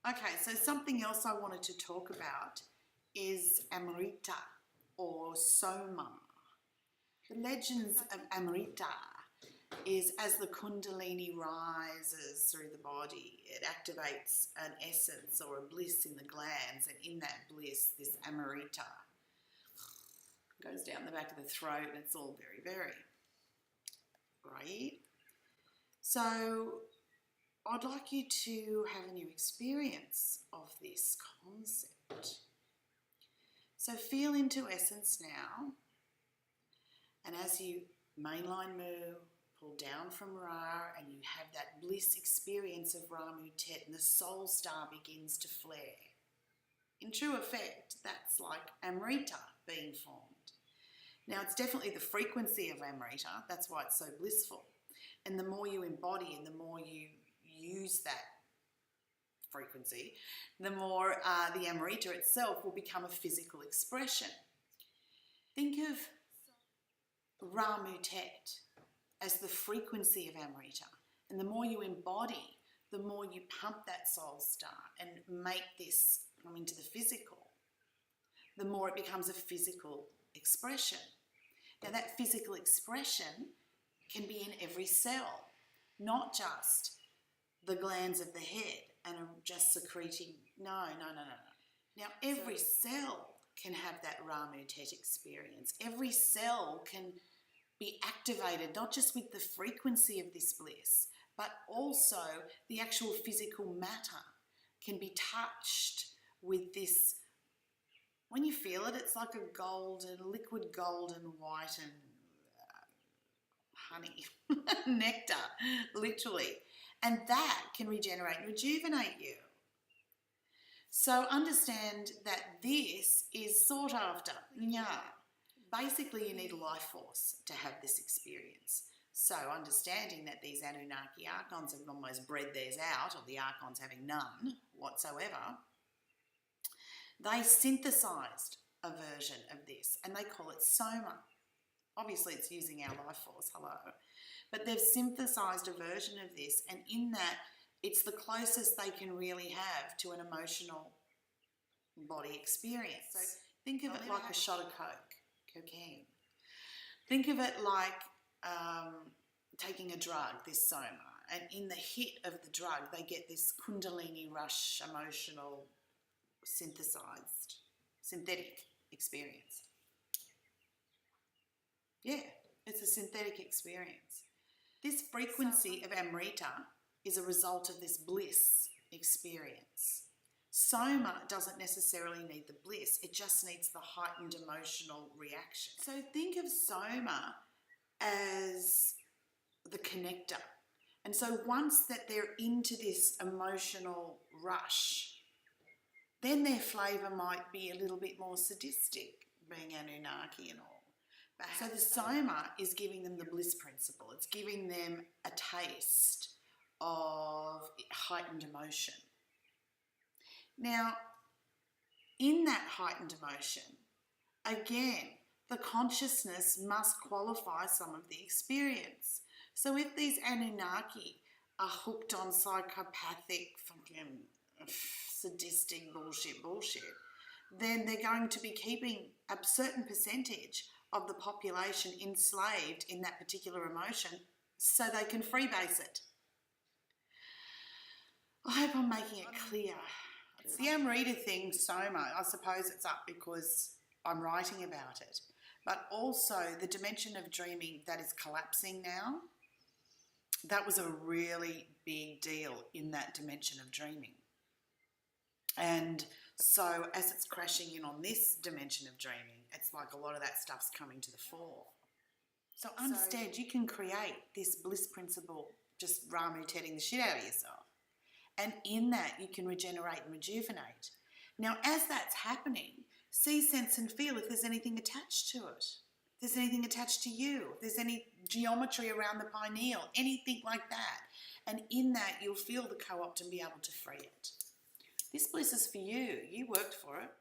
Okay, so something else I wanted to talk about is Amrita or SOMA. The legends of Amrita is as the Kundalini rises through the body, it activates an essence or a bliss in the glands, and in that bliss, this Amrita goes down the back of the throat, and it's all very, very right. So I'd like you to have a new experience of this concept. So feel into essence now, and as you mainline Mu, pull down from Ra, and you have that bliss experience of RAMUtet, and the soul star begins to flare. In true effect, that's like Amrita being formed. Now, it's definitely the frequency of Amrita, that's why it's so blissful. And the more you embody and the more you use that frequency, the more the Amrita itself will become a physical expression. Think of RAMUtet as the frequency of Amrita, and the more you embody, the more you pump that soul star and make this come into the physical, the more it becomes a physical expression. Now, that physical expression can be in every cell, not just the glands of the head and are just secreting. No. Now, every cell can have that RAMUtet experience. Every cell can be activated, not just with the frequency of this bliss, but also the actual physical matter can be touched with this. When you feel it, it's like a golden, liquid golden white and honey, nectar, literally. And that can regenerate and rejuvenate you. So understand that this is sought after. Yeah. Basically, you need a life force to have this experience. So understanding that these Anunnaki archons have almost bred theirs out, or the archons having none whatsoever, they synthesized a version of this, and they call it SOMA. Obviously, it's using our life force, hello. But they've synthesized a version of this, and in that, it's the closest they can really have to an emotional body experience. So think of it like a shot of cocaine. Think of it like taking a drug, this SOMA, and in the hit of the drug, they get this Kundalini rush, emotional, synthesized, synthetic experience. Yeah, it's a synthetic experience. This frequency of Amrita is a result of this bliss experience. SOMA doesn't necessarily need the bliss, it just needs the heightened emotional reaction. So think of SOMA as the connector. And so once that they're into this emotional rush, then their flavour might be a little bit more sadistic, being Anunnaki and all. So the SOMA is giving them the bliss principle. It's giving them a taste of heightened emotion. Now, in that heightened emotion, again, the consciousness must qualify some of the experience. So if these Anunnaki are hooked on psychopathic, fucking sadistic bullshit, then they're going to be keeping a certain percentage of the population enslaved in that particular emotion so they can freebase it. I hope I'm making it clear. It's the Amrita thing, SOMA, I suppose it's up because I'm writing about it. But also the dimension of dreaming that is collapsing now, that was a really big deal in that dimension of dreaming. And so as it's crashing in on this dimension of dreaming, it's like a lot of that stuff's coming to the fore. So understand you can create this bliss principle just RAMUtetting the shit out of yourself. And in that you can regenerate and rejuvenate. Now as that's happening, see, sense and feel if there's anything attached to it. If there's anything attached to you, if there's any geometry around the pineal, anything like that. And in that you'll feel the co-opt and be able to free it. This bliss is for you. You worked for it.